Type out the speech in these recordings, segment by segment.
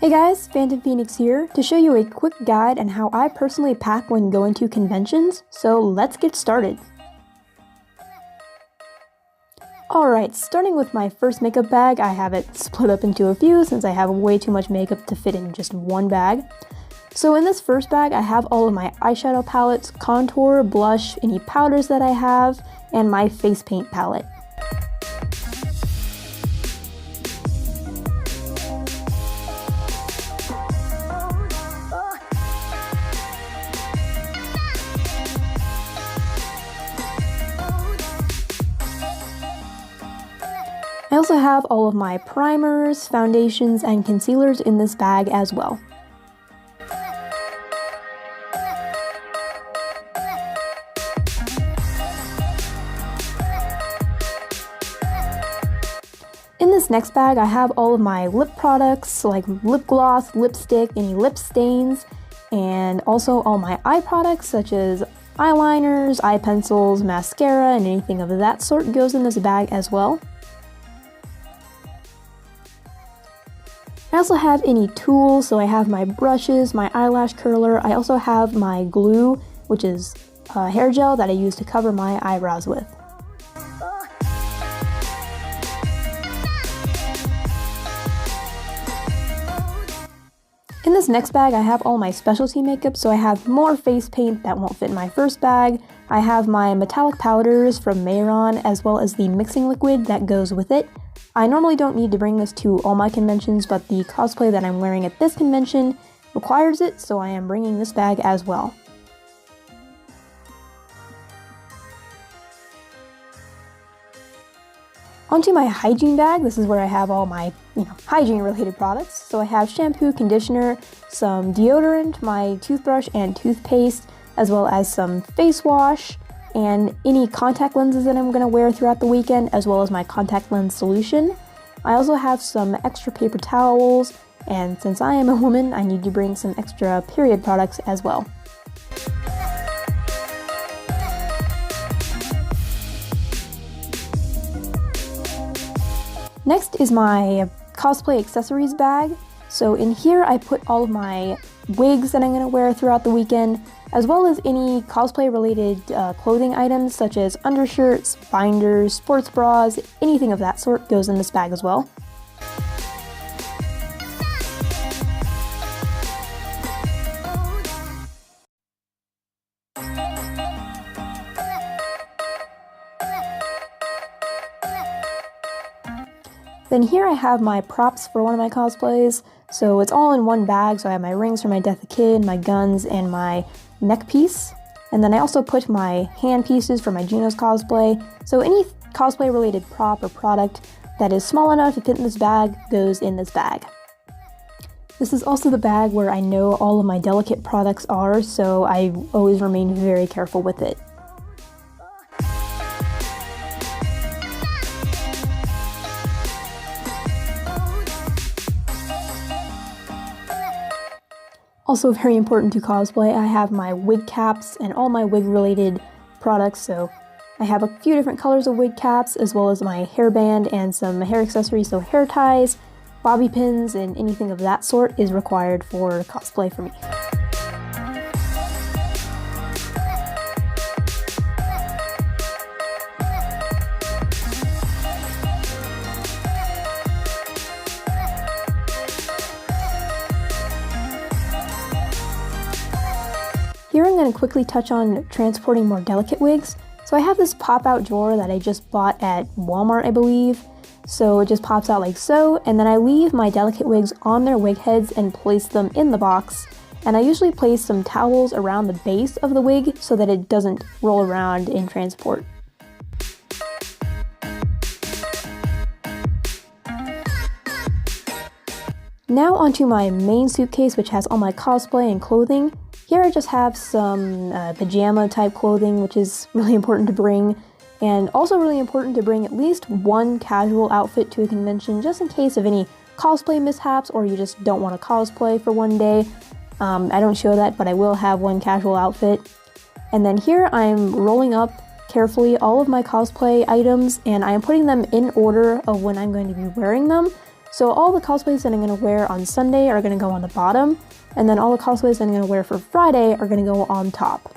Hey guys, Phantom Phoenix here to show you a quick guide on how I personally pack when going to conventions, so let's get started. Alright, starting with my first makeup bag, I have it split up into a few since I have way too much makeup to fit in just one bag. So in this first bag, I have all of my eyeshadow palettes, contour, blush, any powders that I have, and my face paint palette. I also have all of my primers, foundations, and concealers in this bag as well. In this next bag, I have all of my lip products like lip gloss, lipstick, any lip stains, and also all my eye products such as eyeliners, eye pencils, mascara, and anything of that sort goes in this bag as well. I also have any tools, so I have my brushes, my eyelash curler. I also have my glue, which is hair gel that I use to cover my eyebrows with. In this next bag, I have all my specialty makeup, so I have more face paint that won't fit in my first bag. I have my metallic powders from Mehron, as well as the mixing liquid that goes with it. I normally don't need to bring this to all my conventions, but the cosplay that I'm wearing at this convention requires it, so I am bringing this bag as well. Onto my hygiene bag. This is where I have all my, hygiene related products. So I have shampoo, conditioner, some deodorant, my toothbrush and toothpaste, as well as some face wash, and any contact lenses that I'm going to wear throughout the weekend, as well as my contact lens solution. I also have some extra paper towels, and since I am a woman, I need to bring some extra period products as well. Next is my cosplay accessories bag. So in here I put all of my wigs that I'm going to wear throughout the weekend, as well as any cosplay related clothing items such as undershirts, binders, sports bras, anything of that sort goes in this bag as well. Then here I have my props for one of my cosplays, so it's all in one bag. So I have my rings for my Death of Kid, my guns, and my neck piece. And then I also put my hand pieces for my Juno's cosplay. So any cosplay related prop or product that is small enough to fit in this bag goes in this bag. This is also the bag where I know all of my delicate products are, so I always remain very careful with it. Also very important to cosplay, I have my wig caps and all my wig related products, so I have a few different colors of wig caps, as well as my hairband and some hair accessories, so hair ties, bobby pins, and anything of that sort is required for cosplay for me. Here I'm going to quickly touch on transporting more delicate wigs. So I have this pop-out drawer that I just bought at Walmart, I believe. So it just pops out like so, and then I leave my delicate wigs on their wig heads and place them in the box. And I usually place some towels around the base of the wig so that it doesn't roll around in transport. Now onto my main suitcase, which has all my cosplay and clothing. Here I just have some pajama type clothing, which is really important to bring, and also really important to bring at least one casual outfit to a convention just in case of any cosplay mishaps or you just don't want to cosplay for one day. I don't show that, but I will have one casual outfit. And then here I'm rolling up carefully all of my cosplay items, and I am putting them in order of when I'm going to be wearing them. So all the cosplays that I'm going to wear on Sunday are going to go on the bottom, and then all the cosplays that I'm going to wear for Friday are going to go on top.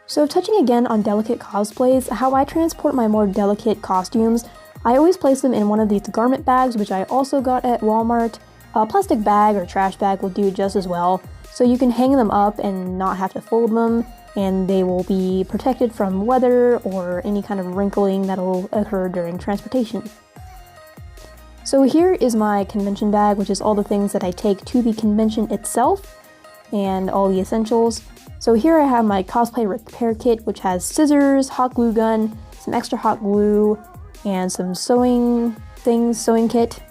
So touching again on delicate cosplays, how I transport my more delicate costumes, I always place them in one of these garment bags, which I also got at Walmart. A plastic bag or trash bag will do just as well, so you can hang them up and not have to fold them, and they will be protected from weather or any kind of wrinkling that will occur during transportation. So here is my convention bag, which is all the things that I take to the convention itself and all the essentials. So here I have my cosplay repair kit, which has scissors, hot glue gun, some extra hot glue, and some sewing kit.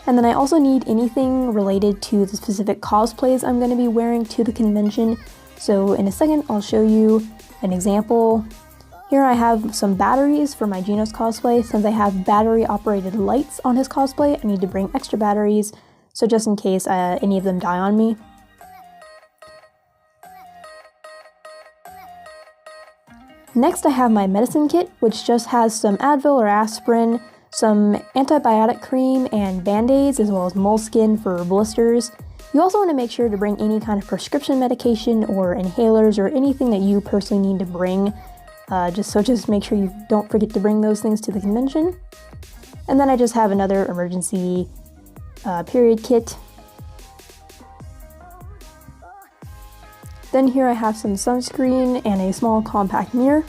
And then I also need anything related to the specific cosplays I'm going to be wearing to the convention. So in a second, I'll show you an example. Here I have some batteries for my Genos cosplay. Since I have battery-operated lights on his cosplay, I need to bring extra batteries, so just in case any of them die on me. Next I have my medicine kit, which just has some Advil or aspirin, some antibiotic cream and band-aids, as well as moleskin for blisters. You also want to make sure to bring any kind of prescription medication or inhalers or anything that you personally need to bring, just make sure you don't forget to bring those things to the convention. And then I just have another emergency period kit. Then here I have some sunscreen and a small compact mirror.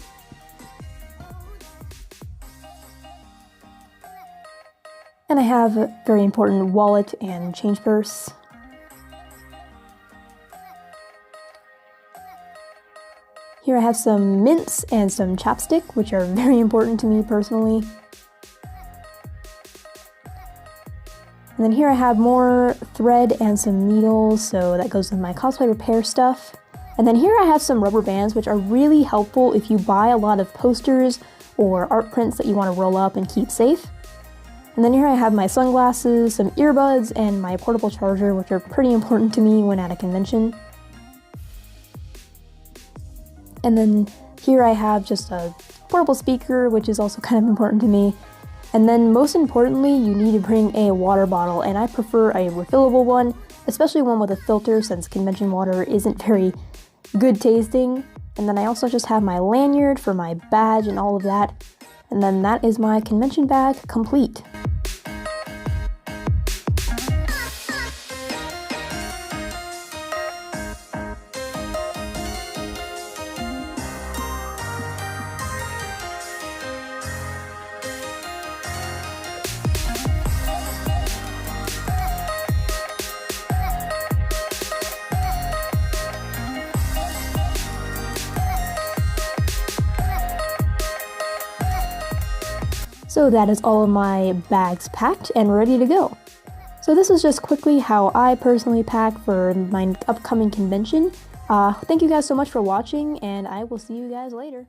And I have a very important wallet and change purse. Here I have some mints and some chapstick, which are very important to me personally. And then here I have more thread and some needles, so that goes with my cosplay repair stuff. And then here I have some rubber bands, which are really helpful if you buy a lot of posters or art prints that you want to roll up and keep safe. And then here I have my sunglasses, some earbuds, and my portable charger, which are pretty important to me when at a convention. And then here I have just a portable speaker, which is also kind of important to me. And then most importantly, you need to bring a water bottle, and I prefer a refillable one, especially one with a filter since convention water isn't very good tasting. And then I also just have my lanyard for my badge and all of that. And then that is my convention bag complete. So that is all of my bags packed and ready to go. So this is just quickly how I personally pack for my upcoming convention. Thank you guys so much for watching, and I will see you guys later.